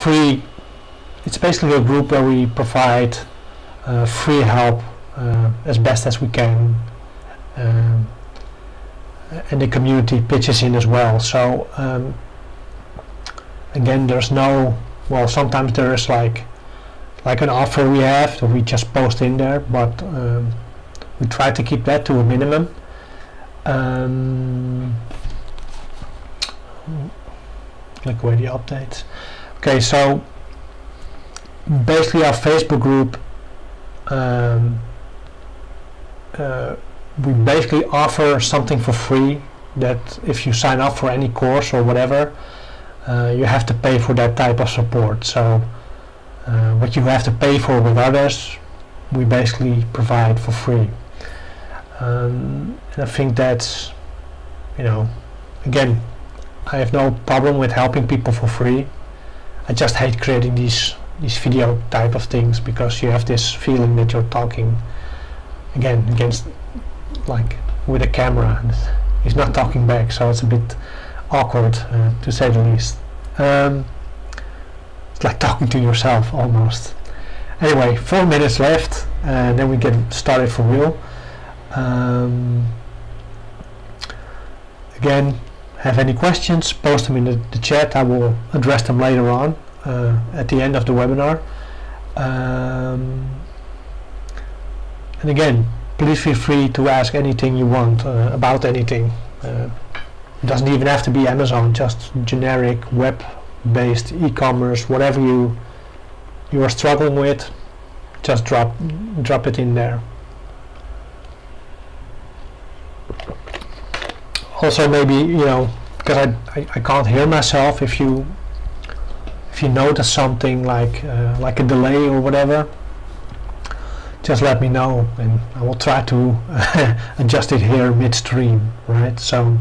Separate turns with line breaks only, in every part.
free. It's basically a group where we provide free help as best as we can, and the community pitches in as well. So again, there's no, well, sometimes there is like an offer we have that we just post in there, but we try to keep that to a minimum. Click away the updates. Okay, so basically our Facebook group, we basically offer something for free, that if you sign up for any course or whatever, you have to pay for that type of support. So what you have to pay for with others, we basically provide for free. And I think that's, again, I have no problem with helping people for free. I just hate creating these video type of things, because you have this feeling that you're talking again against, like, with a camera, and he's not talking back, so it's a bit awkward to say the least. It's like talking to yourself almost. Anyway, 4 minutes left, and then we get started for real. Again, have any questions, post them in the chat. I will address them later on at the end of the webinar. And again, please feel free to ask anything you want about anything. It doesn't even have to be Amazon, just generic web-based e-commerce, whatever you are struggling with, just drop it in there. Also, maybe, because I can't hear myself, if you notice something like a delay or whatever, just let me know, and I will try to adjust it here midstream, right? So,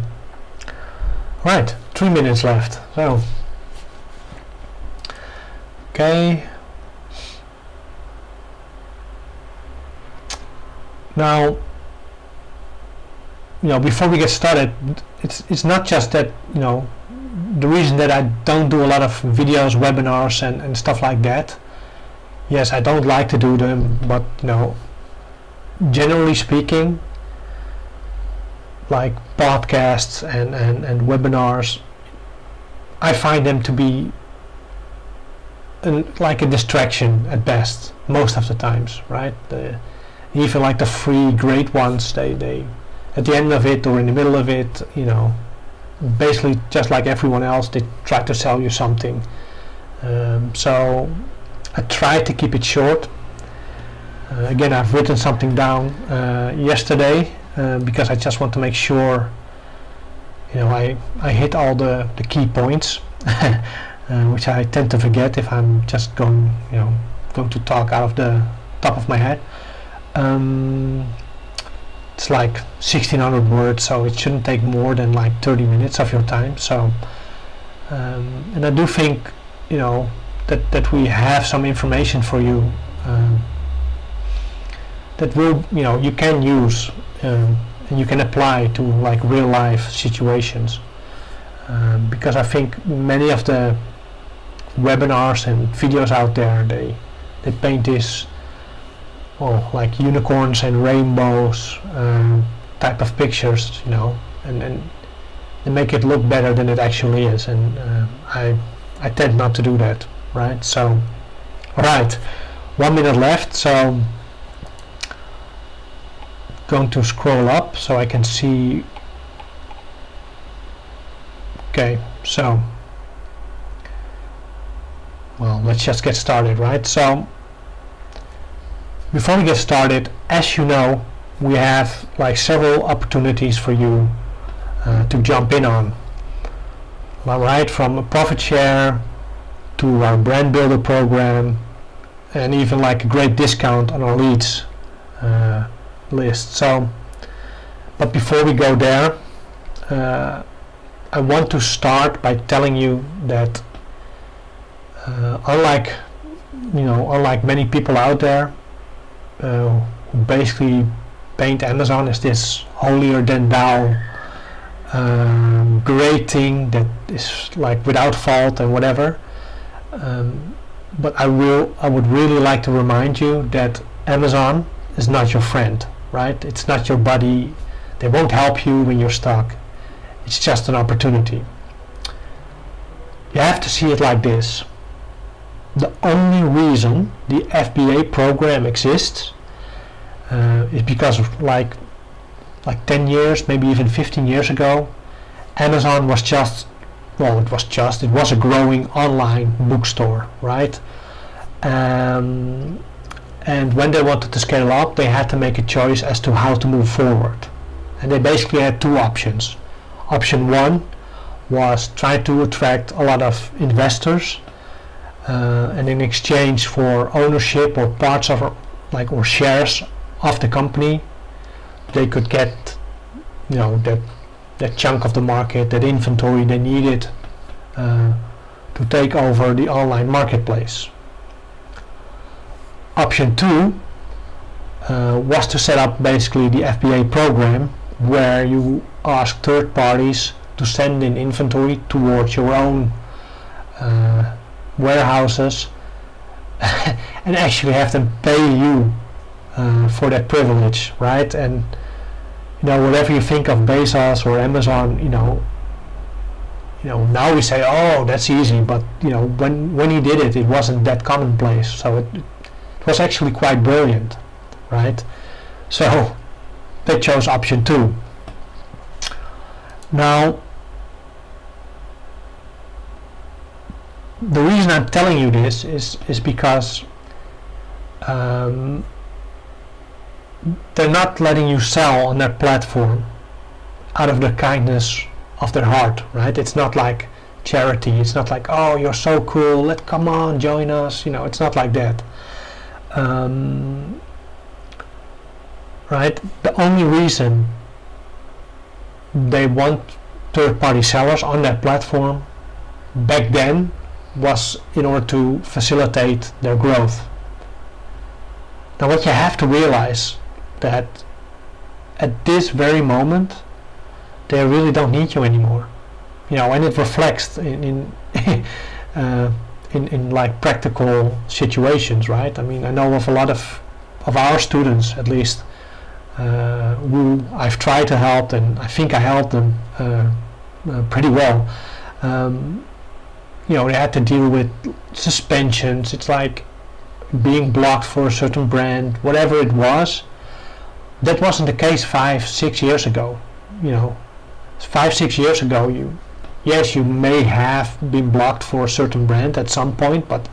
right, 3 minutes left. So, okay. Now, before we get started, it's not just that, the reason that I don't do a lot of videos, webinars and stuff like that. Yes, I don't like to do them, but generally speaking, like podcasts and webinars, I find them to be like a distraction at best, most of the times, right? Even like the free great ones, they at the end of it or in the middle of it, basically just like everyone else, they try to sell you something. So I try to keep it short. Again, I've written something down yesterday because I just want to make sure I hit all the key points, which I tend to forget if I'm just going to talk out of the top of my head. It's like 1600 words, so it shouldn't take more than like 30 minutes of your time. So and I do think that we have some information for you that will you can use and you can apply to like real life situations, because I think many of the webinars and videos out there, they paint this like unicorns and rainbows type of pictures, and they make it look better than it actually is, and I tend not to do that, right? So, right, 1 minute left, so going to scroll up so I can see. Okay, so, well, let's just get started, right? So, before we get started, as you know, we have like several opportunities for you to jump in on. All right, from a profit share to our brand builder program, and even like a great discount on our leads list. So, but before we go there, I want to start by telling you that unlike many people out there who basically paint Amazon as this holier than thou great thing that is like without fault and whatever, But I would really like to remind you that Amazon is not your friend, right? It's not your buddy. They won't help you when you're stuck. It's just an opportunity. You have to see it like this. The only reason the FBA program exists is because like 10 years, maybe even 15 years ago, Amazon was it was a growing online bookstore, right? And when they wanted to scale up, they had to make a choice as to how to move forward. And they basically had two options. Option one was try to attract a lot of investors, and in exchange for ownership or parts of or shares of the company, they could get that chunk of the market, that inventory they needed to take over the online marketplace. Option two was to set up basically the FBA program where you ask third parties to send in inventory towards your own warehouses and actually have them pay you for that privilege, right? And whatever you think of Bezos or Amazon, now we say, oh, that's easy, but when he did it, it wasn't that commonplace. So it was actually quite brilliant, right? So they chose option two. Now, the reason I'm telling you this is because they're not letting you sell on their platform out of the kindness of their heart, right? It's not like charity. It's not like, oh, you're so cool, come on, join us. It's not like that. Right? The only reason they want third-party sellers on that platform back then was in order to facilitate their growth. Now what you have to realize that at this very moment they really don't need you anymore, and it reflects in like practical situations, right? I mean, I know of a lot of our students, at least, who I've tried to help, and I think I helped them pretty well. They had to deal with suspensions. It's like being blocked for a certain brand, whatever it was. That wasn't the case 5-6 years ago. 5-6 years ago, you may have been blocked for a certain brand at some point, but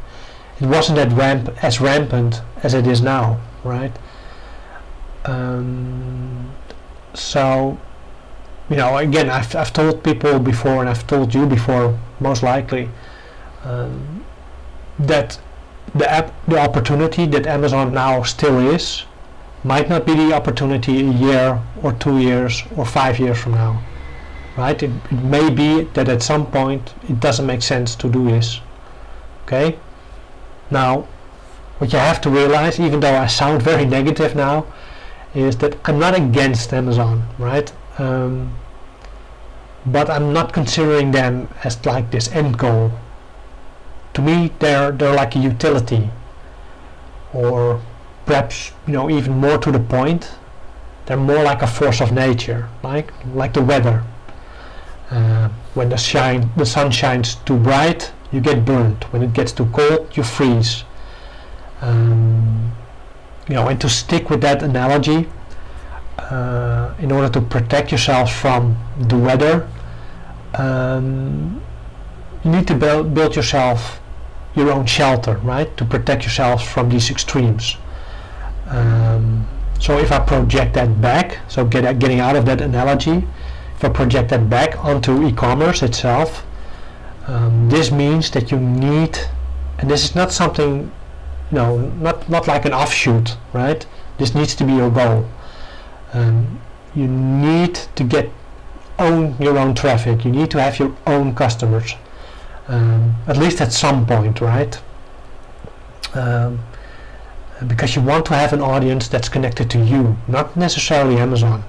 it wasn't as rampant as it is now, right? So, again, I've told people before, and I've told you before, most likely, that the opportunity that Amazon now still is might not be the opportunity a year or 2 years or 5 years from now, right? It may be that at some point it doesn't make sense to do this. Okay? Now, what you have to realize, even though I sound very negative now, is that I'm not against Amazon, right? But I'm not considering them as like this end goal. To me, they're like a utility, or perhaps even more to the point, they're more like a force of nature, like the weather. When the sun shines too bright, you get burned. When it gets too cold, you freeze. And to stick with that analogy, in order to protect yourself from the weather, you need to build yourself your own shelter, right? To protect yourself from these extremes. So if I project that back, so getting out of that analogy, if I project that back onto e-commerce itself, this means that you need, and this is not something, not like an offshoot, right? This needs to be your goal. You need to own your own traffic. You need to have your own customers, at least at some point, right? Because you want to have an audience that's connected to you, not necessarily Amazon.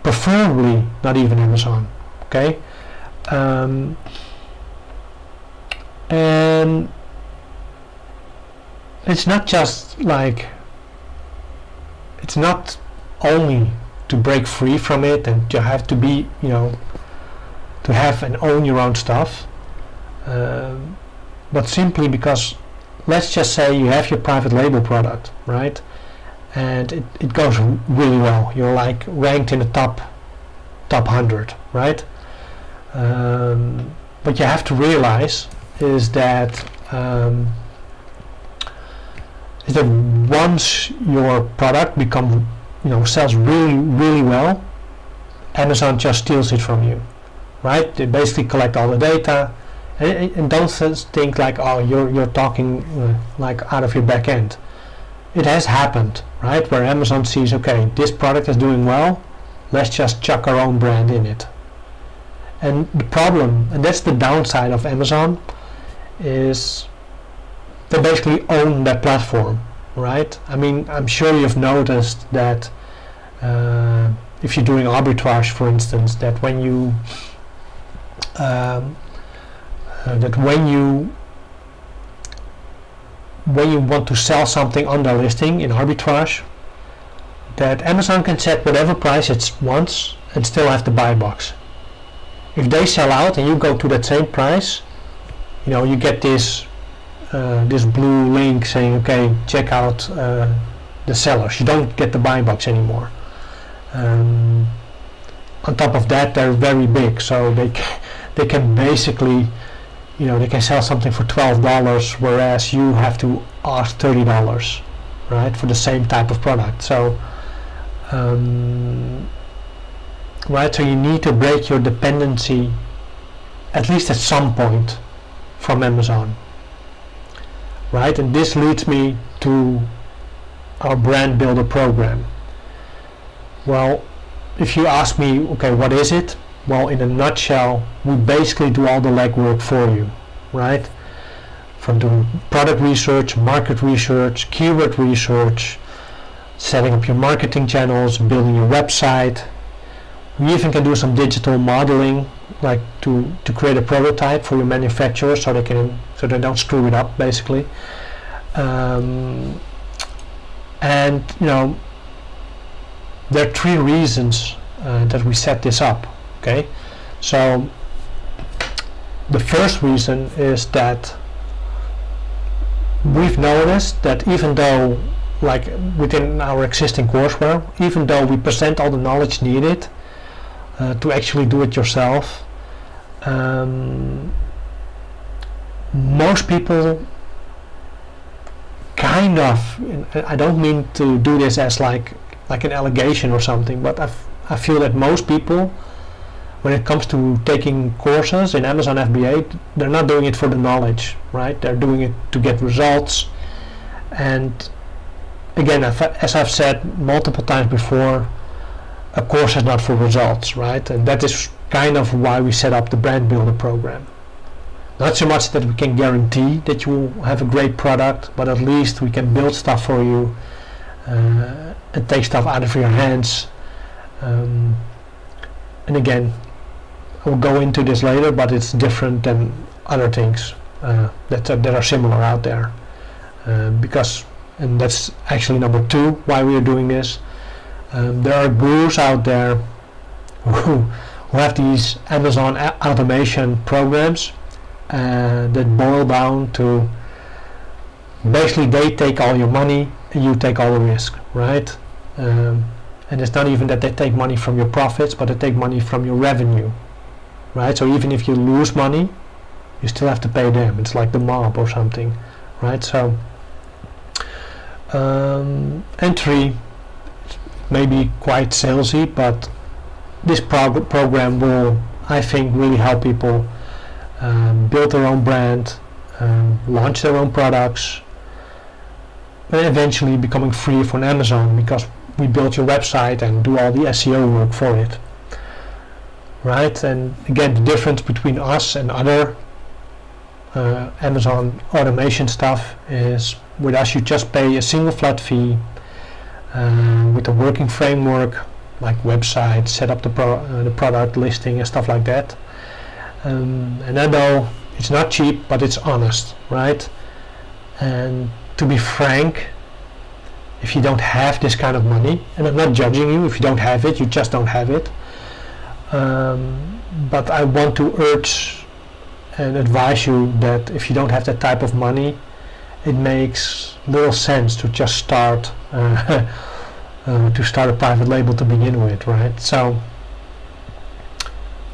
Preferably not even Amazon. Okay? And And it's not just like, it's not only to break free from it and to have to be, to have and own your own stuff, but simply because, let's just say you have your private label product, right? And it goes really well. You're like ranked in the top 100, right? What you have to realize is that once your product sells really, really well, Amazon just steals it from you, right? They basically collect all the data, and don't think like, oh, you're talking like out of your back end. It has happened, right? Where Amazon sees, okay, this product is doing well, let's just chuck our own brand in it. And the problem, and that's the downside of Amazon, is they basically own that platform, right? I mean, I'm sure you've noticed that if you're doing arbitrage, for instance, that when you want to sell something on their listing in arbitrage, that Amazon can set whatever price it wants and still have the buy box. If they sell out and you go to that same price, you get this blue link saying, okay, check out the sellers. You don't get the buy box anymore. On top of that, they're very big, so they can basically, they can sell something for $12, whereas you have to ask $30, right, for the same type of product. So, right, so you need to break your dependency, at least at some point, from Amazon, right? And this leads me to our brand builder program. Well, if you ask me, okay, what is it? Well, in a nutshell, we basically do all the legwork for you, right? From doing product research, market research, keyword research, setting up your marketing channels, building your website. We even can do some digital modeling, like to create a prototype for your manufacturer so they don't screw it up, basically. And there are 3 reasons that we set this up. Okay, so the first reason is that we've noticed that even though, like within our existing courseware, even though we present all the knowledge needed to actually do it yourself, most people kind of, I don't mean to do this as like an allegation or something, but I feel that most people, when it comes to taking courses in Amazon FBA, they're not doing it for the knowledge, right? They're doing it to get results. And again, as I've said multiple times before, a course is not for results, right? And that is kind of why we set up the brand builder program. Not so much that we can guarantee that you will have a great product, but at least we can build stuff for you and take stuff out of your hands. And again, I'll go into this later, but it's different than other things that are similar out there. Because, and that's actually number 2 why we are doing this, there are gurus out there who have these Amazon automation programs that boil down to basically they take all your money and you take all the risk, right? And it's not even that they take money from your profits, but they take money from your revenue, right? So even if you lose money, you still have to pay them. It's like the mob or something, right? So entry may be quite salesy, but this program will, I think, really help people build their own brand, launch their own products, and eventually becoming free from Amazon, because we build your website and do all the SEO work for it, right? And again, the difference between us and other Amazon automation stuff is, with us you just pay a single flat fee with a working framework like website, set up the product listing and stuff like that. And I know It's not cheap, but it's honest, right? And to be frank, if you don't have this kind of money, and I'm not judging you if you don't have it, you just don't have it, but I want to urge and advise you that if you don't have that type of money, it makes little sense to just start to start a private label to begin with, right? So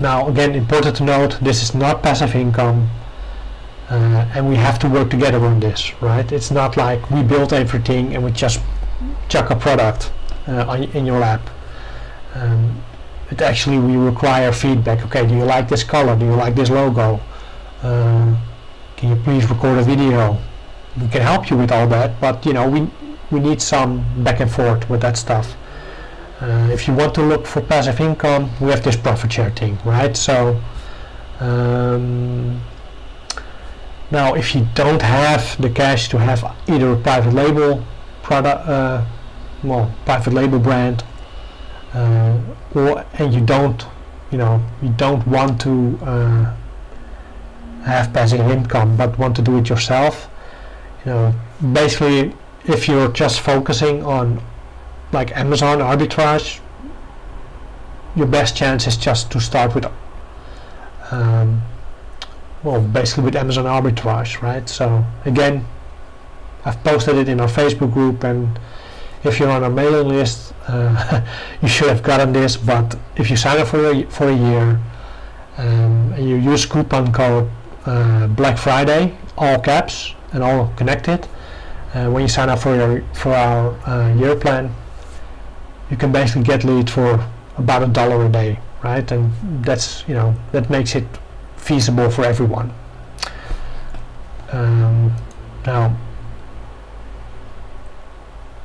now again, important to note, this is not passive income, and we have to work together on this, right? It's not like we build everything and we just chuck a product in your lap. It actually, we require feedback. Okay, do you like this color? Do you like this logo? Can you please record a video? We can help you with all that, but you know, we need some back and forth with that stuff. If you want to look for passive income, we have this profit share thing, right? So now if you don't have the cash to have either a private label product, private label brand, and you don't want to have passive income but want to do it yourself, basically if you're just focusing on like Amazon arbitrage, your best chance is just to start with basically with Amazon arbitrage, right? So again, I've posted it in our Facebook group, and if you're on our mailing list, you should have gotten this. But if you sign up for a year and you use coupon code Black Friday, all caps and all connected, when you sign up for our year plan, you can basically get leads for about $1 a day, right? And that's that makes it feasible for everyone. Now,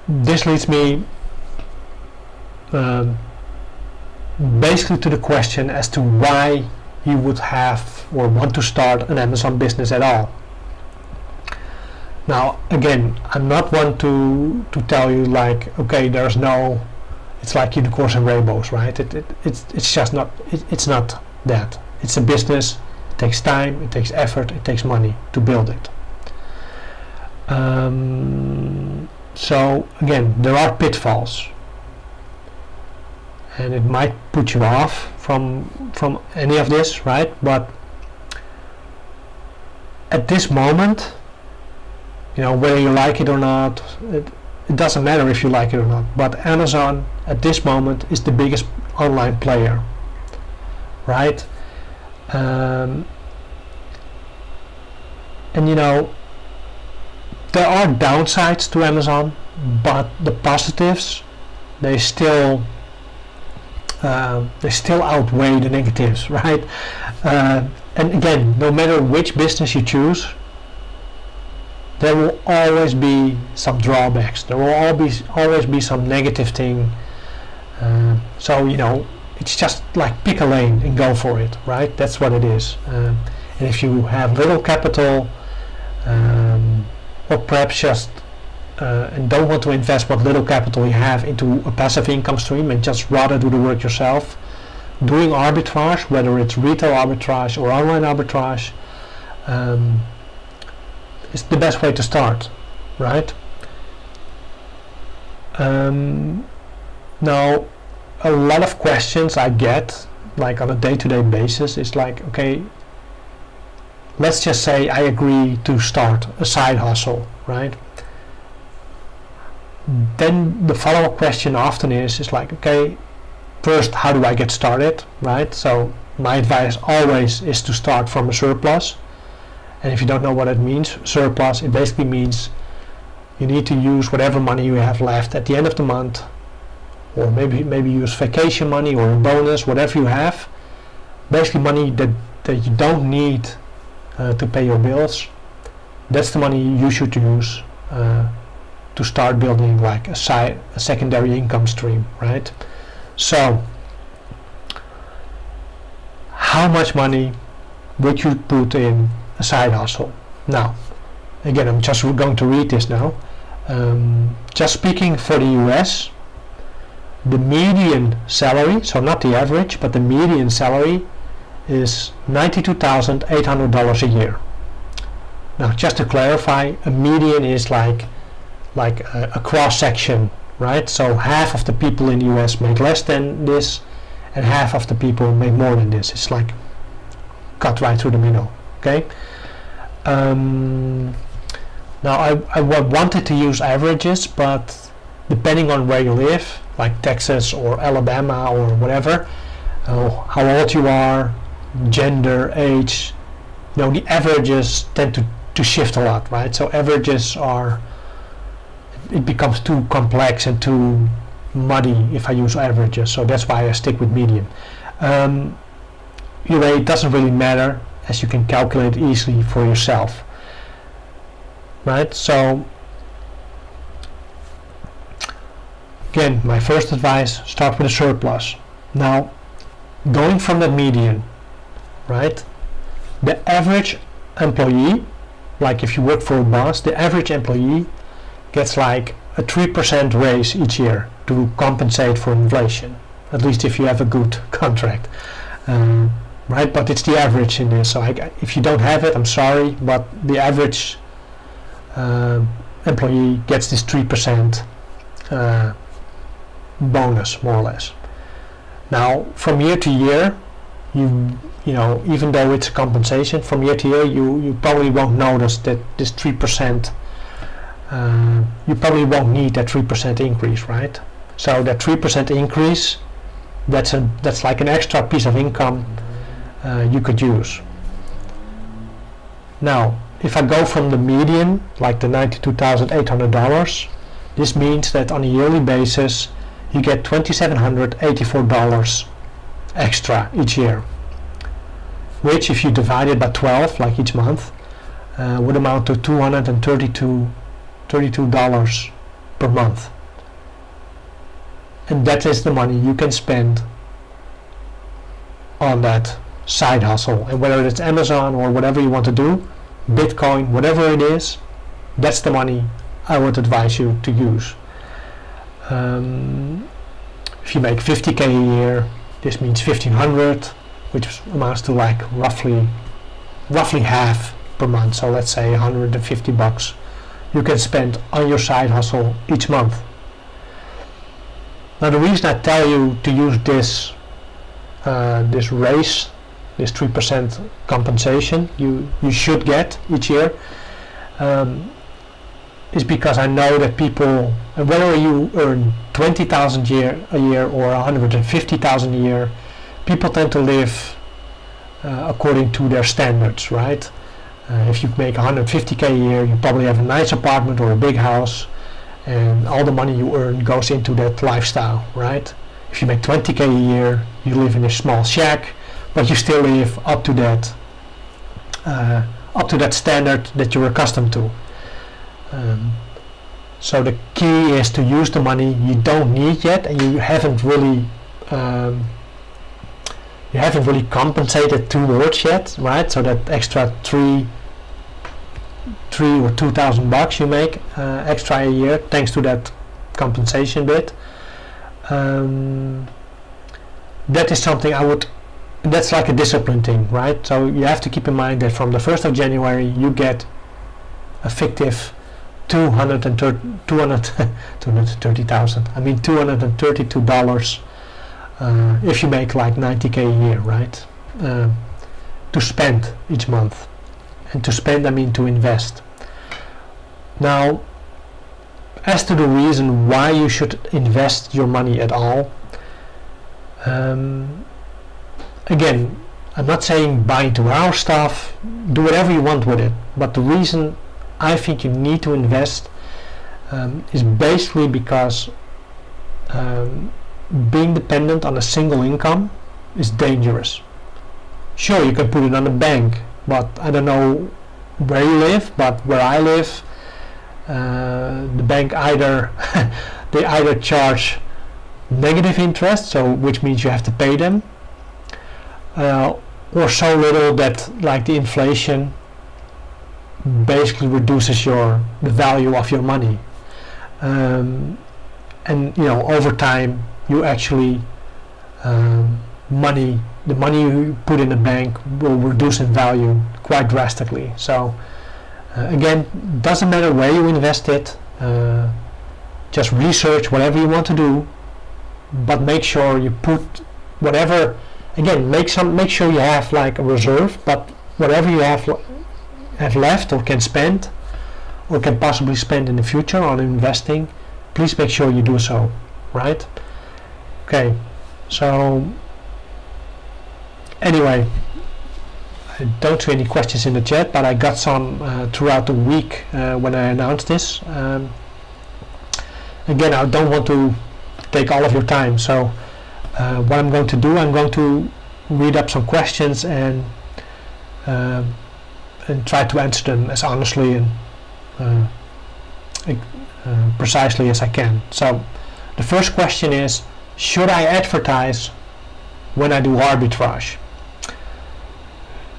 this leads me basically to the question as to why you would have or want to start an Amazon business at all. Now, again, I'm not one to tell you like, okay, there's no, it's like unicorns and rainbows, right? It's just not. It's not that. It's a business. It takes time. It takes effort. It takes money to build it. So again, there are pitfalls, and it might put you off from any of this, right? But at this moment, whether you like it or not, it doesn't matter if you like it or not. But Amazon at this moment is the biggest online player, right? And there are downsides to Amazon, but the positives, they still outweigh the negatives, right? And again, no matter which business you choose, there will always be some drawbacks. There will always be some negative thing. So it's just like pick a lane and go for it, right? That's what it is. And if you have little capital, or perhaps just and don't want to invest what little capital you have into a passive income stream and just rather do the work yourself, doing arbitrage, whether it's retail arbitrage or online arbitrage, is the best way to start, right? Now, a lot of questions I get, like on a day-to-day basis, is like, okay, let's just say I agree to start a side hustle, right? Then the follow-up question often is like, okay, first, how do I get started, right? So my advice always is to start from a surplus. And if you don't know what it means, surplus, it basically means you need to use whatever money you have left at the end of the month, or maybe use vacation money or a bonus, whatever you have. Basically money that you don't need to pay your bills. That's the money you should use to start building like a secondary income stream, right? So how much money would you put in a side hustle? Now, again, I'm just going to read this now. Just speaking for the US, the median salary, so not the average, but the median salary is $92,800 a year. Now, just to clarify, a median is like a cross section, right? So half of the people in the US make less than this, and half of the people make more than this. It's like cut right through the middle. Okay. Now I wanted to use averages, but depending on where you live, like Texas or Alabama or whatever, how old you are, gender, age, the averages tend to shift a lot, right? So averages it becomes too complex and too muddy if I use averages, so that's why I stick with median. It doesn't really matter, as you can calculate easily for yourself, right? So again, my first advice, start with a surplus. Now, going from the median, right, the average employee, like if you work for a boss, the average employee gets like a 3% raise each year to compensate for inflation, at least if you have a good contract, right? But it's the average in this, so if you don't have it, I'm sorry, but the average employee gets this 3% bonus, more or less. Now, from year to year, even though it's a compensation, from year to year, you probably won't notice that this 3%, you probably won't need that 3% increase, right? So that 3% increase, that's like an extra piece of income you could use. Now, if I go from the median, like the $92,800, this means that on a yearly basis, you get $2,784 extra each year, which, if you divide it by 12, like each month, would amount to $232 per month. And that is the money you can spend on that side hustle. And whether it's Amazon or whatever you want to do, Bitcoin, whatever it is, that's the money I would advise you to use. If you make 50k a year, this means 1,500, which amounts to like roughly half per month. So let's say $150 you can spend on your side hustle each month. Now, the reason I tell you to use this raise, this 3% compensation you should get each year, is because I know that people, whether you earn $20,000 a year or $150,000 a year, people tend to live according to their standards, right? If you make $150k a year, you probably have a nice apartment or a big house, and all the money you earn goes into that lifestyle, right? If you make 20k a year, you live in a small shack, but you still live up to that standard that you're accustomed to. So the key is to use the money you don't need yet, and you haven't really compensated towards yet, right? So that extra $3,000 or $2,000 you make extra a year, thanks to that compensation bit, that is something that's like a discipline thing, right? So you have to keep in mind that from the 1st of January you get a fictive $232 if you make like 90k a year, right? To spend each month. And to spend, I mean to invest. Now, as to the reason why you should invest your money at all, again, I'm not saying buy into our stuff, do whatever you want with it, but the reason I think you need to invest is basically because being dependent on a single income is dangerous. Sure, you can put it on a bank, but I don't know where you live, but where I live, the bank they either charge negative interest, so which means you have to pay them, or so little that like the inflation basically reduces the value of your money, and over time you actually money the money you put in the bank will reduce in value quite drastically. So again, doesn't matter where you invest it, just research whatever you want to do, but make sure you put whatever, again, make sure you have like a reserve, but whatever you have left or can spend or can possibly spend in the future on investing, please make sure you do so, right? Okay, so anyway, I don't see any questions in the chat, but I got some throughout the week when I announced this. Again, I don't want to take all of your time, so what I'm going to do, I'm going to read up some questions and try to answer them as honestly and precisely as I can. So the first question is, should I advertise when I do arbitrage?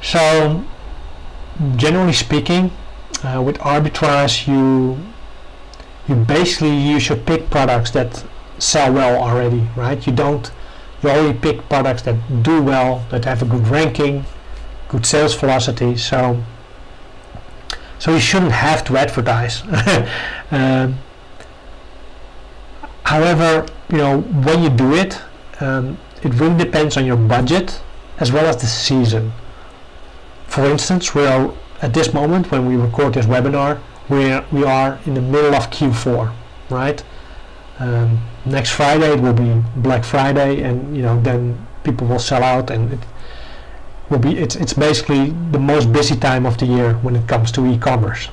So generally speaking, with arbitrage you should pick products that sell well already, right? You already pick products that do well, that have a good ranking, good sales velocity, so you shouldn't have to advertise. However, when you do it, it really depends on your budget as well as the season. For instance, we are at this moment when we record this webinar, we are in the middle of Q4, right? Next Friday it will be Black Friday, and then people will sell out, and it's basically the most busy time of the year when it comes to e-commerce.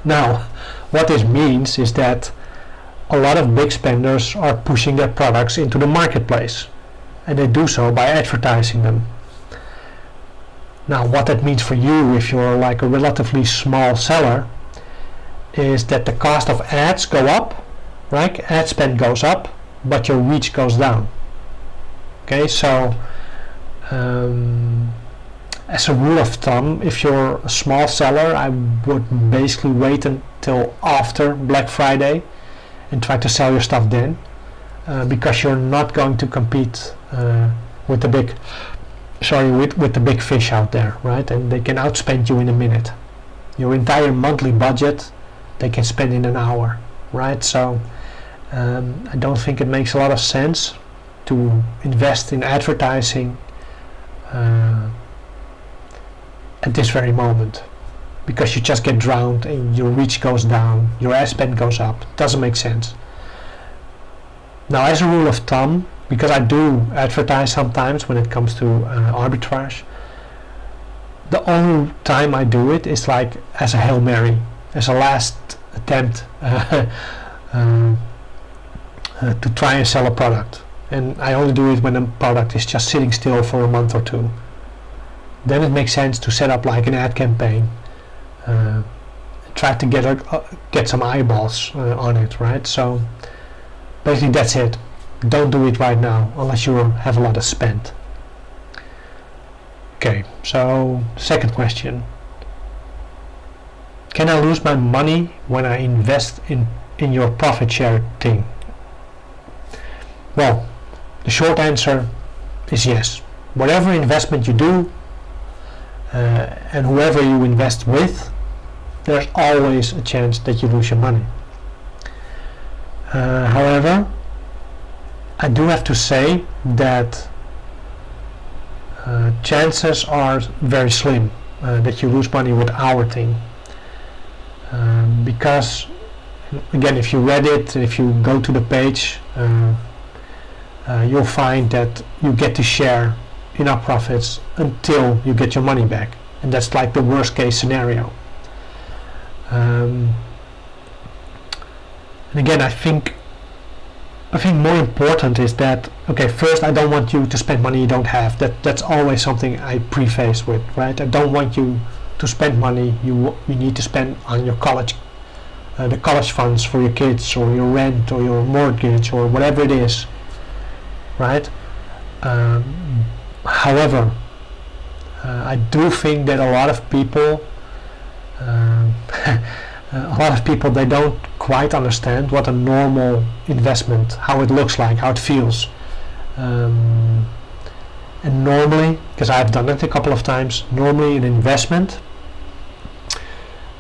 Now, what this means is that a lot of big spenders are pushing their products into the marketplace, and they do so by advertising them. Now, what that means for you, if you're like a relatively small seller, is that the cost of ads go up, right? Ad spend goes up, but your reach goes down. Okay, so as a rule of thumb, if you're a small seller, I would basically wait until after Black Friday and try to sell your stuff then, because you're not going to compete with the big fish out there, right? And they can outspend you in a minute. Your entire monthly budget they can spend in an hour, right? So I don't think it makes a lot of sense to invest in advertising at this very moment, because you just get drowned and your reach goes down, your ad spend goes up. Doesn't make sense. Now, as a rule of thumb, because I do advertise sometimes when it comes to arbitrage, the only time I do it is like as a Hail Mary, as a last attempt to try and sell a product. And I only do it when a product is just sitting still for a month or two. Then it makes sense to set up like an ad campaign, try to get some eyeballs on it, right? So basically that's it. Don't do it right now unless you have a lot of spend. Okay, so second question. Can I lose my money when I invest in your profit share thing? Well, the short answer is yes. Whatever investment you do and whoever you invest with, there's always a chance that you lose your money. However, I do have to say that chances are very slim that you lose money with our thing, because again, if you read it, if you go to the page, you'll find that you get to share in our profits until you get your money back, and that's like the worst case scenario. And again, I think more important is that, okay, first, I don't want you to spend money you don't have. That's always something I preface with, right? I don't want you to spend money you need to spend on your college, the college funds for your kids, or your rent, or your mortgage, or whatever it is, right? However, I do think that a lot of people they don't quite understand what a normal investment, how it looks like, how it feels. And normally, because I've done it a couple of times, normally an investment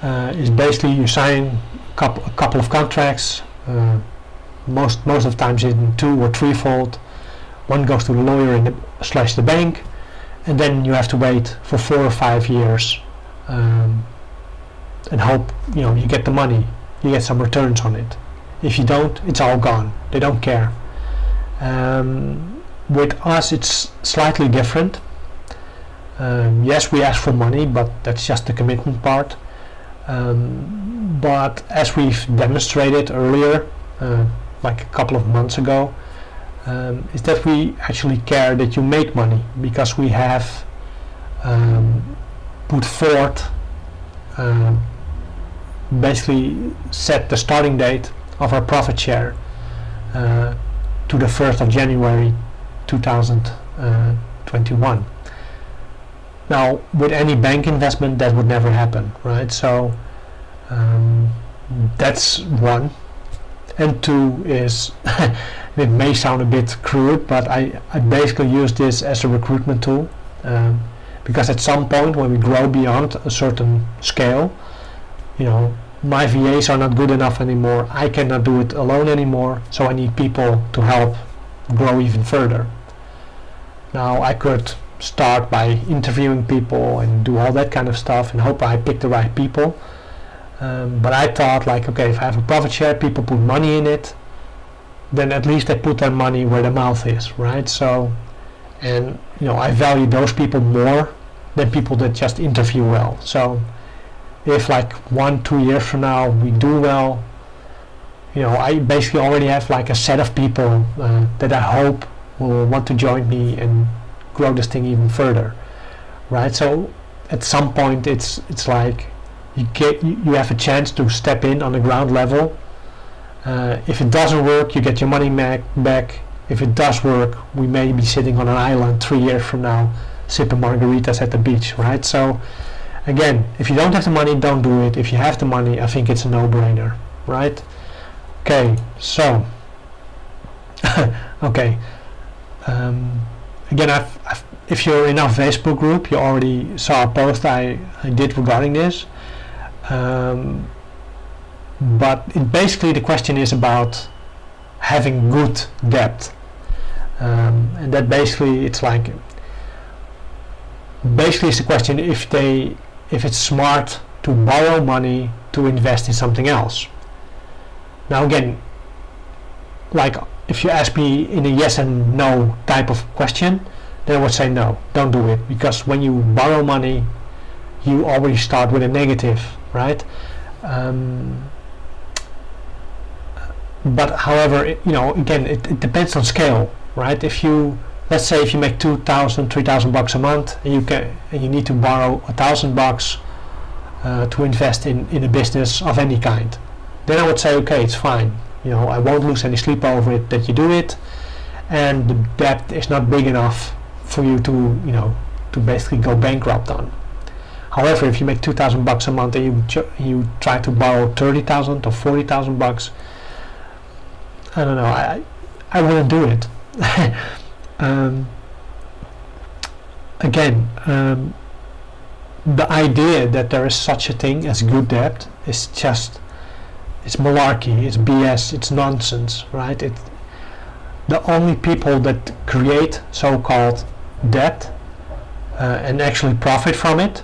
is basically you sign a couple of contracts, most of the times in 2 or 3-fold. One goes to the lawyer and slash the bank, and then you have to wait for 4 or 5 years and hope you get the money, you get some returns on it. If you don't, it's all gone. They don't care. With us, it's slightly different. Yes, we ask for money, but that's just the commitment part. But as we've demonstrated earlier, like a couple of months ago, is that we actually care that you make money, because we have put forth, basically set the starting date of our profit share to the 1st of January 2021. Now, with any bank investment, that would never happen, right? So that's one. And two is, it may sound a bit crude, but I basically use this as a recruitment tool, because at some point when we grow beyond a certain scale, my VAs are not good enough anymore. I cannot do it alone anymore, so I need people to help grow even further. Now, I could start by interviewing people and do all that kind of stuff and hope I pick the right people. But I thought, okay, if I have a profit share, people put money in it, then at least they put their money where their mouth is, right? So, and I value those people more than people that just interview well. So, if 1-2 years from now we do well, I basically already have a set of people that I hope will want to join me and grow this thing even further, right? So, at some point, it's like you have a chance to step in on the ground level. If it doesn't work, you get your money back. If it does work, we may be sitting on an island 3 years from now, sipping margaritas at the beach, right? So, again, if you don't have the money, don't do it. If you have the money, I think it's a no-brainer, right? Okay, so, okay. Again, if you're in our Facebook group, you already saw a post I did regarding this. But basically the question is about having good debt, and that basically it's the question if it's smart to borrow money to invest in something else. Now again, if you ask me in a yes and no type of question, then I would say no, don't do it, because when you borrow money, you already start with a negative, right? But however, again, it depends on scale, right? Let's say if you make $2,000-3,000 a month, and you need to borrow $1,000 to invest in a business of any kind, then I would say, okay, it's fine. I won't lose any sleep over it that you do it, and the debt is not big enough for you to basically go bankrupt on. However, if you make $2,000 a month and you try to borrow $30,000 or $40,000, I don't know. I wouldn't do it. Again, the idea that there is such a thing as good debt is it's malarkey, it's BS, it's nonsense, right? The only people that create so-called debt and actually profit from it,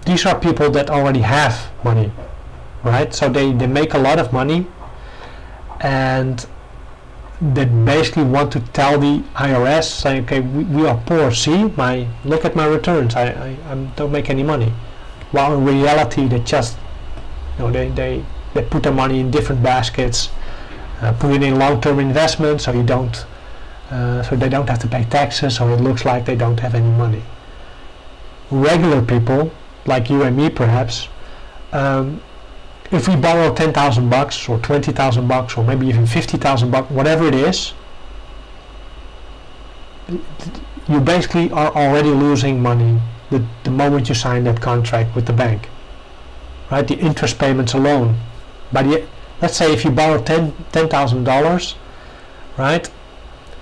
these are people that already have money, right? So they make a lot of money, and they basically want to tell the IRS, say, okay, we are poor, look at my returns, I don't make any money. While in reality they just they put their money in different baskets, put it in long-term investments, so they don't have to pay taxes, so it looks like they don't have any money. Regular people like you and me, perhaps, if we borrow $10,000 or $20,000 or maybe even $50,000, whatever it is, you basically are already losing money the moment you sign that contract with the bank, right? The interest payments alone. Let's say if you borrow $10,000, right?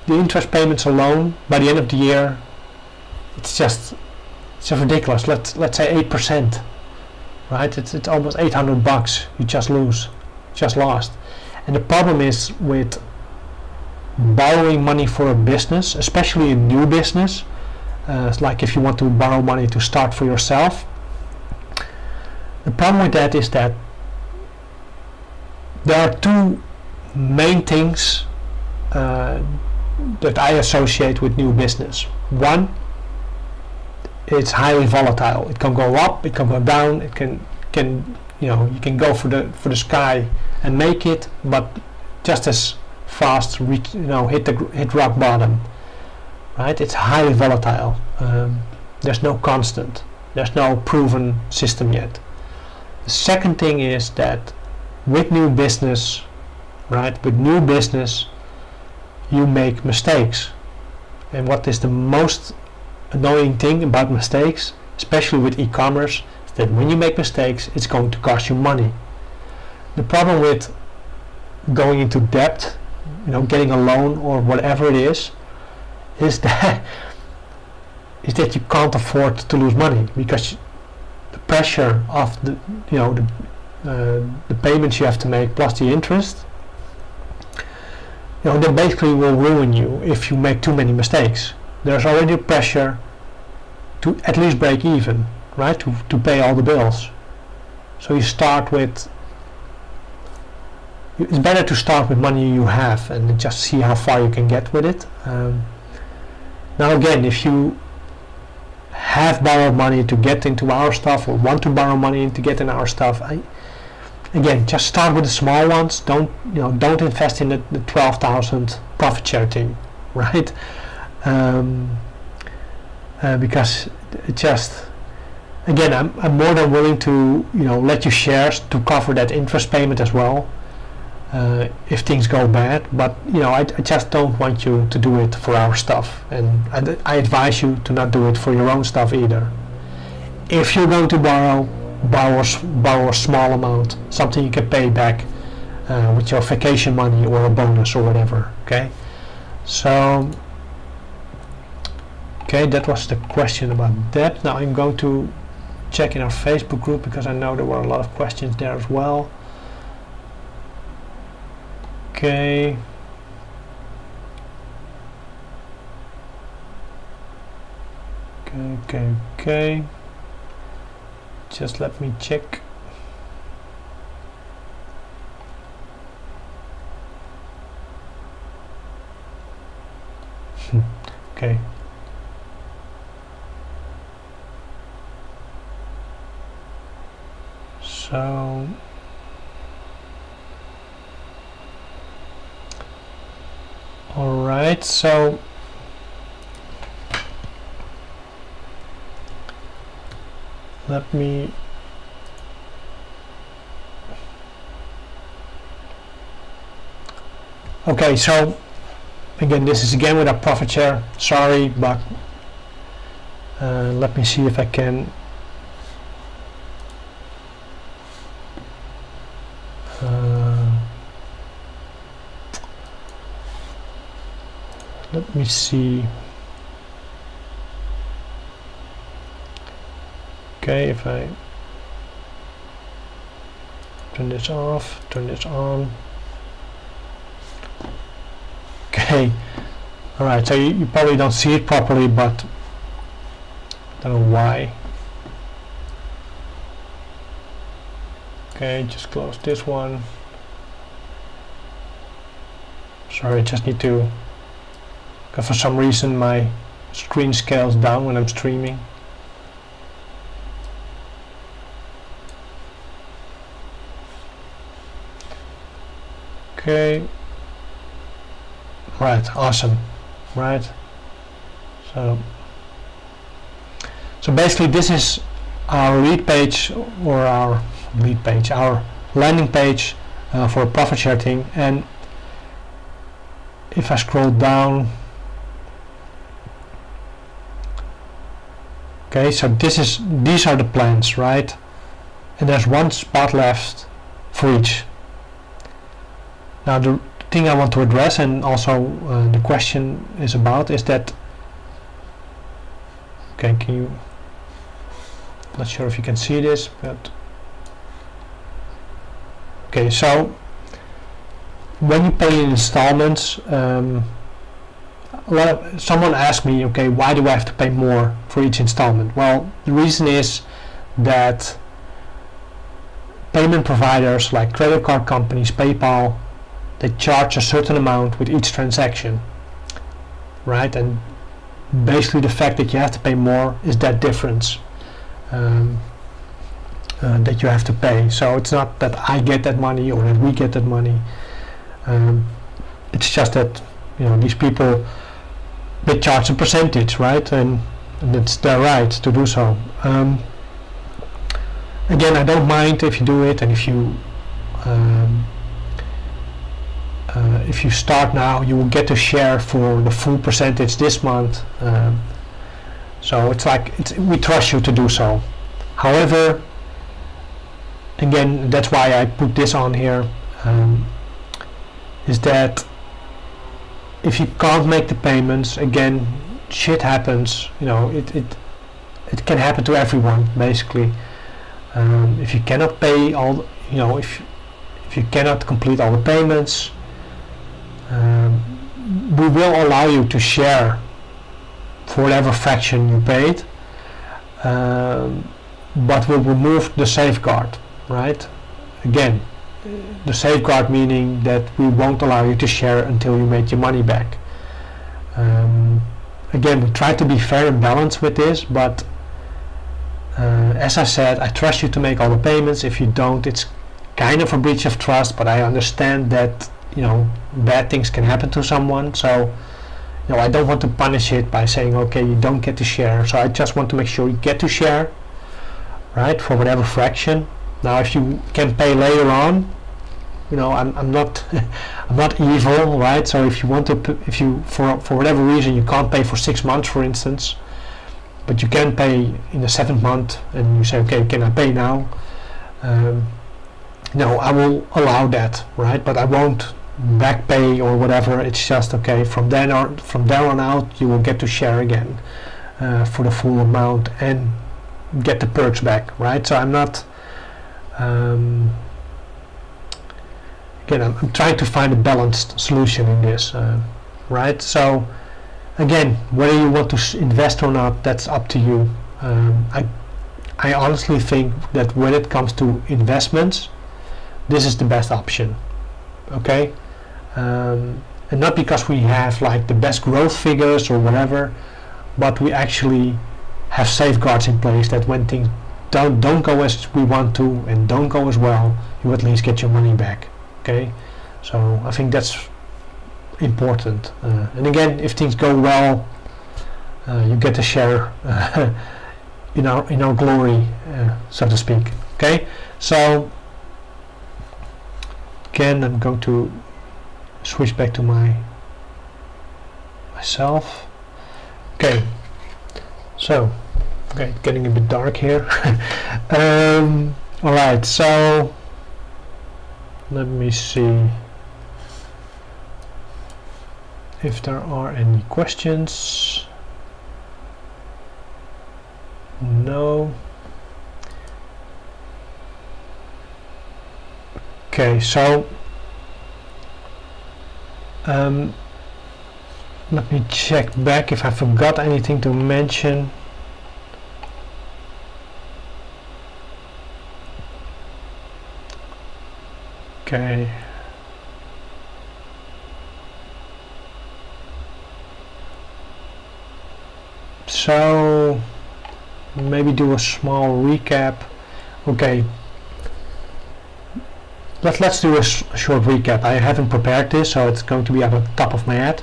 the interest payments alone by the end of the year, it's just ridiculous. Let's say 8%, right? It's almost $800 you just lost. And the problem is with borrowing money for a business, especially a new business, like if you want to borrow money to start for yourself. The problem with that is that there are two main things that I associate with new business. One, it's highly volatile. It can go up, it can go down, it can you can go for the sky and make it, but just as fast hit rock bottom, right? It's highly volatile. There's no constant, there's no proven system yet. The second thing is that with new business, right, you make mistakes. And what is the most annoying thing about mistakes, especially with e-commerce, is that when you make mistakes, it's going to cost you money. The problem with going into debt, getting a loan or whatever it is that you can't afford to lose money, because the pressure of the payments you have to make plus the interest, that basically will ruin you if you make too many mistakes. There's already pressure to at least break even, right? To pay all the bills. So you start with. It's better to start with money you have and just see how far you can get with it. Now again, if you have borrowed money to get into our stuff, or want to borrow money to get in our stuff, again, just start with the small ones. Don't invest in the 12,000 profit share thing, right? Because it just, again, I'm more than willing to let you shares to cover that interest payment as well, if things go bad. But I just don't want you to do it for our stuff, and I advise you to not do it for your own stuff either. If you're going to borrow a small amount, something you can pay back with your vacation money or a bonus or whatever. Okay, so that was the question about debt. Now I'm going to check in our Facebook group, because I know there were a lot of questions there as well. Okay. Okay. Just let me check. Okay. So all right, so let me okay, so again, this is again with a profit share. Sorry, but let me see if I can let me see. Okay, if I turn this off, turn this on. Okay, all right, so you probably don't see it properly, but I don't know why. Okay, just close this one. Sorry, I just need to, because for some reason my screen scales down when I'm streaming. Okay, right, awesome, right? So basically this is our lead page, or our landing page for a profit share thing. And if I scroll down, okay, so these are the plans, right? And there's one spot left for each. Now the thing I want to address, and also the question is about, is that, okay, can you, not sure if you can see this, but okay, so when you pay in installments, someone asked me, okay, why do I have to pay more for each installment? Well, the reason is that payment providers like credit card companies, PayPal, they charge a certain amount with each transaction, right? And basically the fact that you have to pay more is that difference that you have to pay. So it's not that I get that money or that we get that money. It's just that, you know, these people, they charge a percentage, right? And it's their right to do so. Again, I don't mind if you do it, and if you start now, you will get to share for the full percentage this month. So it's like, we trust you to do so. However, again, that's why I put this on here, is that if you can't make the payments, again, shit happens. You know, it can happen to everyone, basically. If you cannot pay all, you know, if you cannot complete all the payments, we will allow you to share for whatever fraction you paid, but we'll remove the safeguard, right? Again, the safeguard meaning that we won't allow you to share until you make your money back. Again, we try to be fair and balanced with this, but as I said, I trust you to make all the payments. If you don't, it's kind of a breach of trust, but I understand that, you know, bad things can happen to someone. So, you know, I don't want to punish it by saying, okay, you don't get to share. So I just want to make sure you get to share, right, for whatever fraction. Now, if you can pay later on, you know, I'm not I'm not evil, right? So if you want to, if you for whatever reason you can't pay for 6 months, for instance, but you can pay in the 7th month, and you say, okay, can I pay now? No, I will allow that, right? But I won't back pay or whatever. It's just, okay, from there on out, you will get to share again for the full amount and get the perks back, right? So I'm not. Again, I'm trying to find a balanced solution in this, right? So, again, whether you want to invest or not, that's up to you. I honestly think that when it comes to investments, this is the best option, okay? And not because we have like the best growth figures or whatever, but we actually have safeguards in place that when things don't go as we want to and don't go as well, you at least get your money back, okay? So I think that's important. And again, if things go well, you get to share in our glory, so to speak, okay? So again, I'm going to switch back to myself. Okay, so okay, getting a bit dark here. Alright, so let me see if there are any questions. No. Okay, so let me check back if I forgot anything to mention. Okay. So maybe do a small recap. Okay. Let's do a short recap. I haven't prepared this, so it's going to be at the top of my head.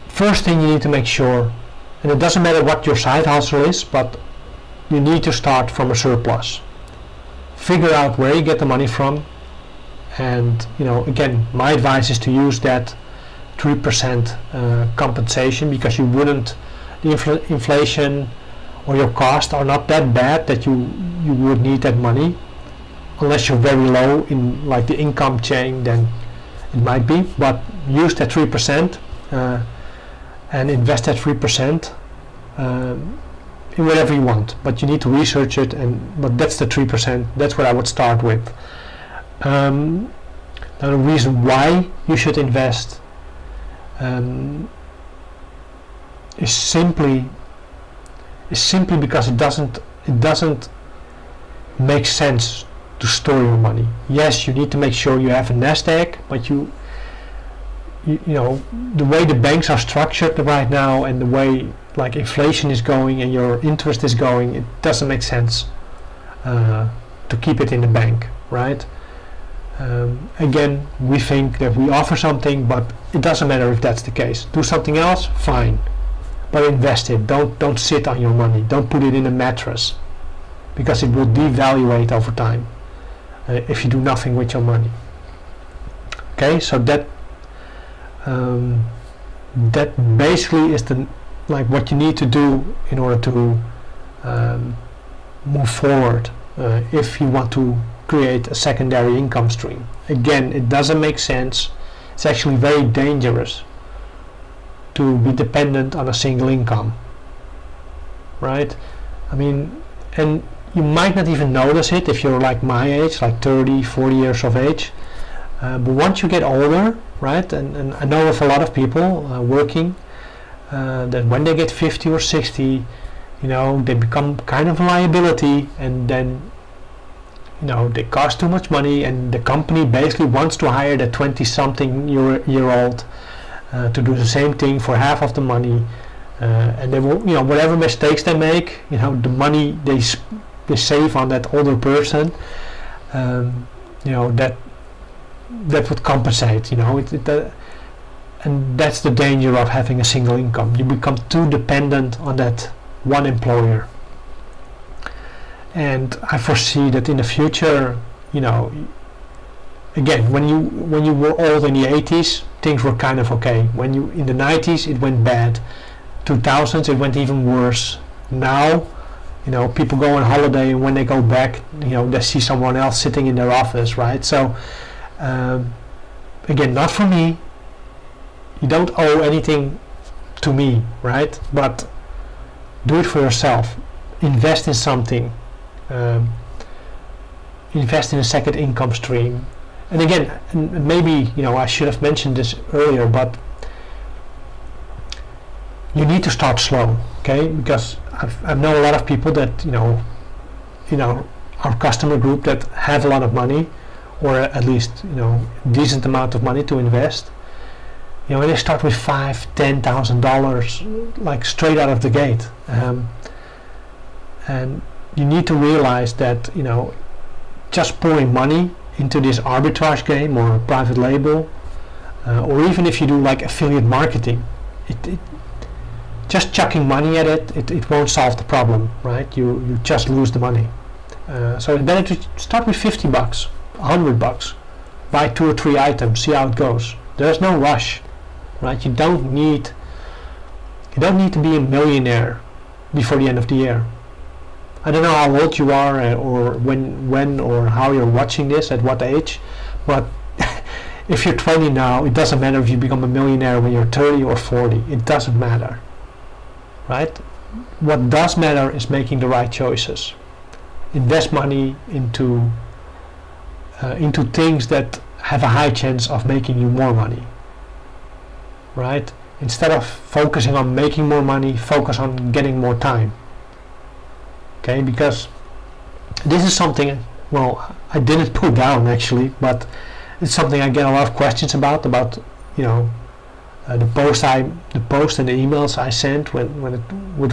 First thing you need to make sure, and it doesn't matter what your side hustle is, but you need to start from a surplus. Figure out where you get the money from, and again, my advice is to use that 3% compensation, because you wouldn't, the inflation or your costs are not that bad that you would need that money. unless you're very low in like the income chain, then it might be, but use that 3% and invest that 3% in whatever you want, but you need to research it, but that's the 3%. That's what I would start with. Now the reason why you should invest is simply because it doesn't make sense to store your money. Yes, you need to make sure you have a nest egg, but you know, the way the banks are structured right now and the way like inflation is going and your interest is going, it doesn't make sense to keep it in the bank, right? Again, we think that we offer something, but it doesn't matter if that's the case. Do something else, fine, but invest it. Don't sit on your money. Don't put it in a mattress, because it will devaluate over time if you do nothing with your money. Okay, so that basically is what you need to do in order to move forward if you want to create a secondary income stream. Again, it doesn't make sense. It's actually very dangerous to be dependent on a single income, right? I mean, and you might not even notice it if you're like my age, like 30, 40 years of age, but once you get older, right, and I know of a lot of people working that when they get 50 or 60, you know, they become kind of a liability, and then, you know, they cost too much money, and the company basically wants to hire the 20-something year old to do the same thing for half of the money, and they will, you know, whatever mistakes they make, you know, the money they save on that older person, you know, that would compensate, you know, and that's the danger of having a single income. You become too dependent on that one employer. And I foresee that in the future, you know, again, when you were old in the 80s, things were kind of okay. When you in the 90s, it went bad. 2000s, it went even worse. Now, you know, people go on holiday, and when they go back, you know, they see someone else sitting in their office, right? So, again, not for me. You don't owe anything to me, right? But do it for yourself. Invest in something. Invest in a second income stream. And again, maybe, you know, I should have mentioned this earlier, but you need to start slow, okay? Because I know a lot of people that, you know, our customer group that have a lot of money, or at least, you know, decent amount of money to invest. You know, and they start with $5,000-$10,000 like straight out of the gate, and you need to realize that, you know, just pouring money into this arbitrage game or a private label, or even if you do like affiliate marketing, it just chucking money at it won't solve the problem, right? You just lose the money. So it's better to start with $50, $100, buy 2 or 3 items, see how it goes. There's no rush, right? You don't need to be a millionaire before the end of the year. I don't know how old you are, or when or how you're watching this, at what age, but if you're 20 now, it doesn't matter if you become a millionaire when you're 30 or 40. It doesn't matter, right? What does matter is making the right choices. Invest money into things that have a high chance of making you more money, right? Instead of focusing on making more money, focus on getting more time. Okay, because this is something, well, I didn't put down actually, but it's something I get a lot of questions about, you know, the post and the emails I sent with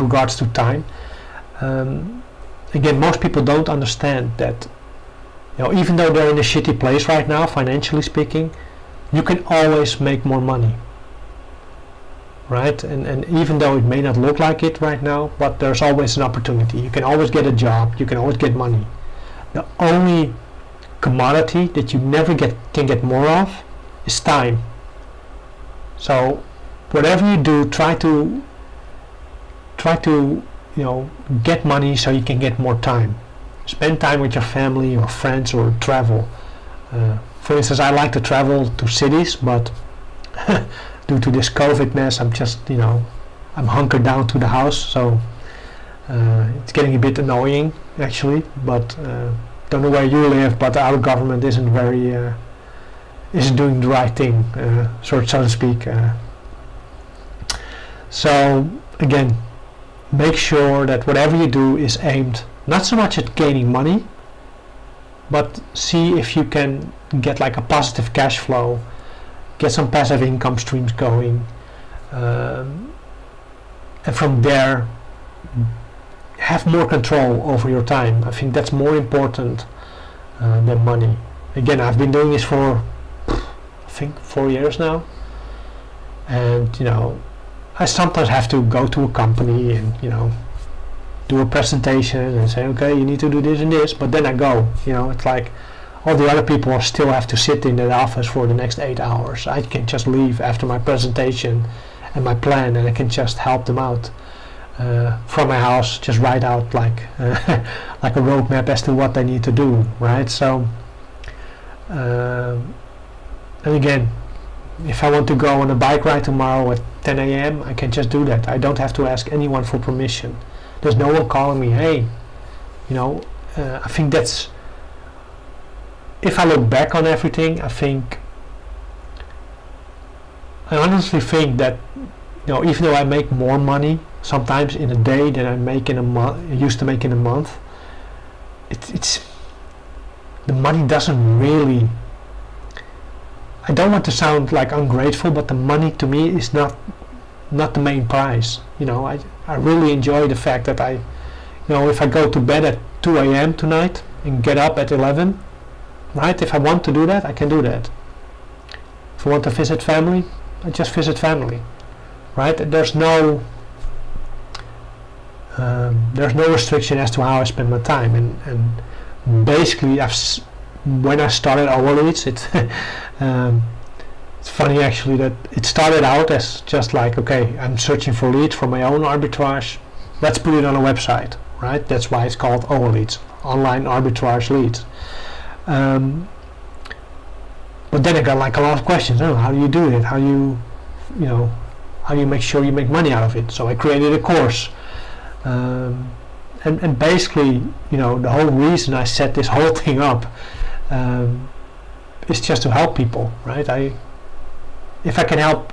regards to time. Again, most people don't understand that, you know, even though they're in a shitty place right now, financially speaking, you can always make more money, right? And even though it may not look like it right now, but there's always an opportunity. You can always get a job. You can always get money. The only commodity that you never can get more of is time. So whatever you do, try to you know, get money so you can get more time. Spend time with your family or friends or travel. For instance, I like to travel to cities, but due to this COVID mess, I'm just, I'm hunkered down to the house, so it's getting a bit annoying actually, but don't know where you live, but our government isn't doing the right thing, so to speak. So again, make sure that whatever you do is aimed not so much at gaining money, but see if you can get like a positive cash flow, get some passive income streams going, and from there have more control over your time. I think that's more important than money. Again, I've been doing this for I think 4 years now, and I sometimes have to go to a company and do a presentation and say, okay, you need to do this and this, but then I go. It's like all the other people still have to sit in the office for the next 8 hours. I can just leave after my presentation and my plan, and I can just help them out from my house, just write out like like a roadmap as to what they need to do, right? So and again, if I want to go on a bike ride tomorrow at 10 a.m., I can just do that. I don't have to ask anyone for permission. There's no one calling me, hey, I think that's, if I look back on everything, I honestly think that, even though I make more money sometimes in a day than I make in a month, used to make in a month, it's the money doesn't really, I don't want to sound like ungrateful, but the money to me is not the main prize. I really enjoy the fact that if I go to bed at 2 a.m. tonight and get up at 11, right? If I want to do that, I can do that. If I want to visit family, I just visit family, right? There's no restriction as to how I spend my time, and basically when I started OALEADS, it's funny actually that it started out as just like, okay, I'm searching for leads for my own arbitrage, let's put it on a website, right? That's why it's called OALEADS, online arbitrage leads. But then I got like a lot of questions. How do you do it? How do you make sure you make money out of it? So I created a course, and basically, the whole reason I set this whole thing up is just to help people, right? If I can help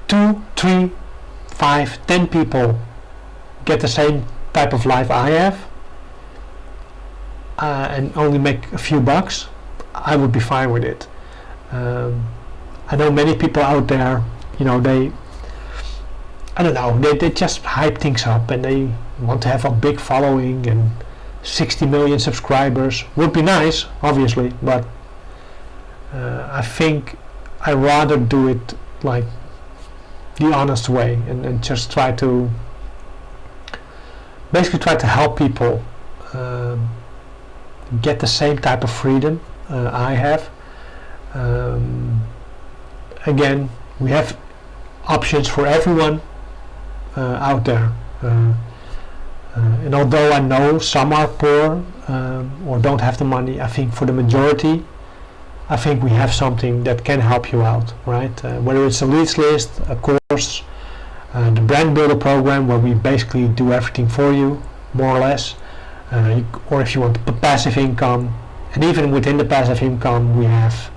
2, 3, 5, 10 people get the same type of life I have, and only make a few bucks, I would be fine with it. I know many people out there, they just hype things up and they want to have a big following and 60 million subscribers. Would be nice, obviously, but I think I rather do it like the honest way and just try to help people get the same type of freedom I have. Again, we have options for everyone out there, and although I know some are poor or don't have the money, I think for the majority, I think we have something that can help you out, right? Whether it's a leads list, a course, the brand builder program where we basically do everything for you, more or less, or if you want passive income, and even within the passive income we have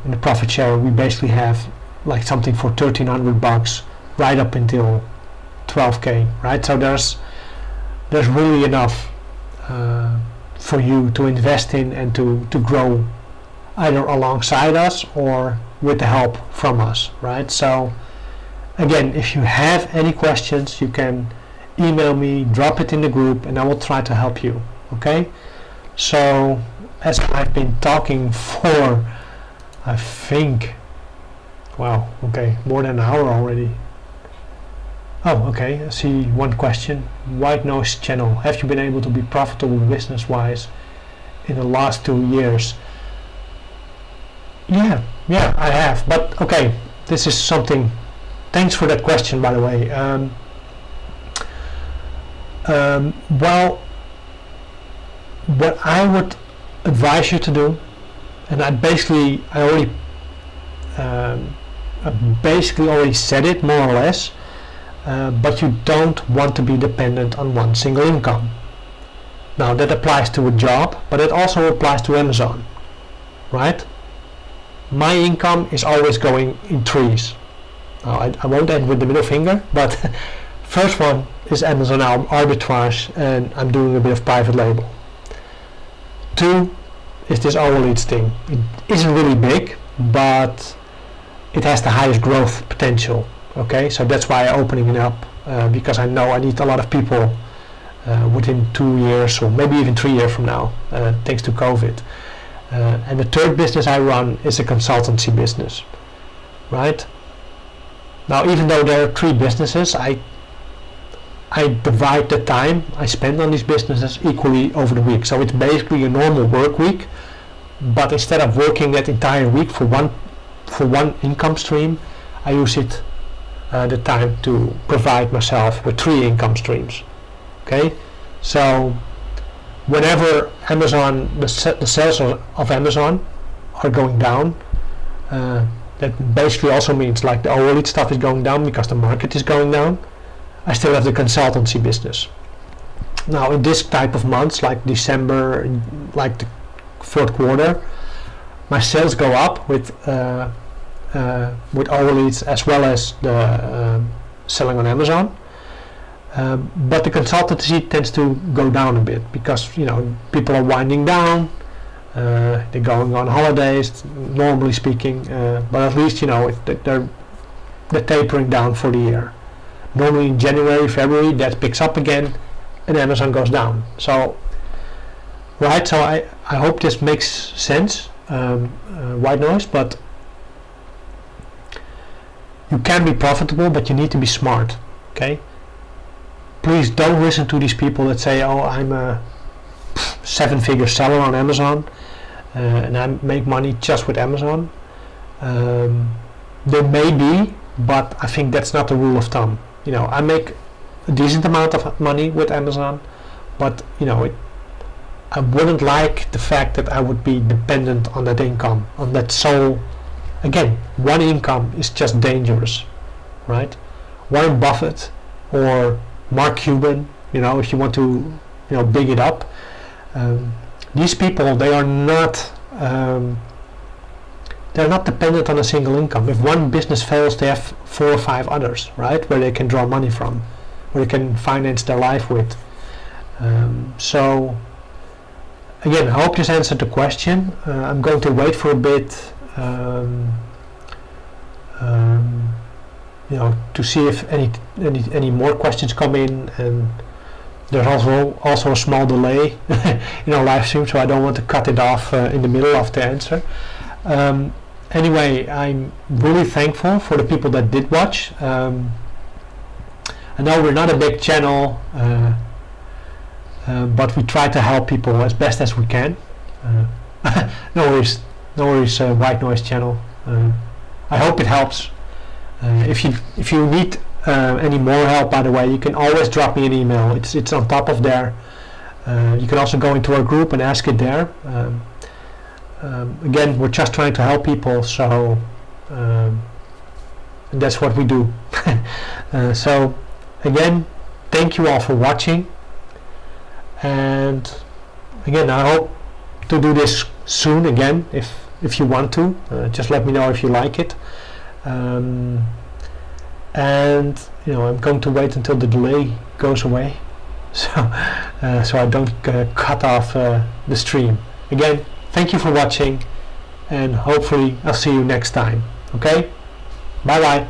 in the profit share, we basically have like something for $1,300 right up until 12k, right? So there's really enough for you to invest in and to grow either alongside us or with the help from us, right? So again, if you have any questions, you can email me, drop it in the group, and I will try to help you, okay? So as I've been talking for, I think, wow, okay, more than an hour already. Oh, okay, I see one question. White Noise Channel, have you been able to be profitable business-wise in the last 2 years? Yeah, I have, but okay, this is something, thanks for that question, by the way. Well, what I would advise you to do, and I basically already said it more or less, but you don't want to be dependent on one single income. Now that applies to a job, but it also applies to Amazon, right? My income is always going in threes. Now, I won't end with the middle finger, but first one is Amazon arbitrage, and I'm doing a bit of private label. 2 is this OALEADS thing. It isn't really big, but it has the highest growth potential. Okay, so that's why I'm opening it up, because I know I need a lot of people within 2 years or maybe even 3 years from now, thanks to COVID. And the third business I run is a consultancy business, right? Now, even though there are 3 businesses, I divide the time I spend on these businesses equally over the week. So it's basically a normal work week, but instead of working that entire week for one income stream, I use it the time to provide myself with 3 income streams. Okay, so whenever Amazon, the sales of Amazon are going down, that basically also means like the OALEADS stuff is going down because the market is going down. I still have the consultancy business. Now in this type of months, like December, like the 4th quarter, my sales go up with OALEADS as well as the selling on Amazon. But the consultancy tends to go down a bit because people are winding down, they're going on holidays, normally speaking, but at least they're tapering down for the year. Normally in January, February that picks up again and Amazon goes down. So right, so I hope this makes sense, white noise, but you can be profitable, but you need to be smart. Okay, please don't listen to these people that say, oh, I'm a 7-figure seller on Amazon and I make money just with Amazon. There may be, but I think that's not the rule of thumb. I make a decent amount of money with Amazon, but I wouldn't like the fact that I would be dependent on that income, on that sole. Again, one income is just dangerous, right? Warren Buffett or Mark Cuban, if you want to, big it up. These people, they are not. They're not dependent on a single income. If one business fails, they have 4 or 5 others, right, where they can draw money from, where they can finance their life with. So, again, I hope this answered the question. I'm going to wait for a bit, to see if any more questions come in, and there's also a small delay in our live stream, so I don't want to cut it off in the middle of the answer. Anyway, I'm really thankful for the people that did watch. I know we're not a big channel, but we try to help people as best as we can. No worries, White Noise channel. I hope it helps. If you need any more help, by the way, you can always drop me an email. It's on top of there. You can also go into our group and ask it there. Again, we're just trying to help people, so and that's what we do. So again, thank you all for watching, and again, I hope to do this soon again. If you want to, just let me know if you like it. And I'm going to wait until the delay goes away, so I don't cut off the stream. Again, thank you for watching, and hopefully I'll see you next time. Okay? Bye bye.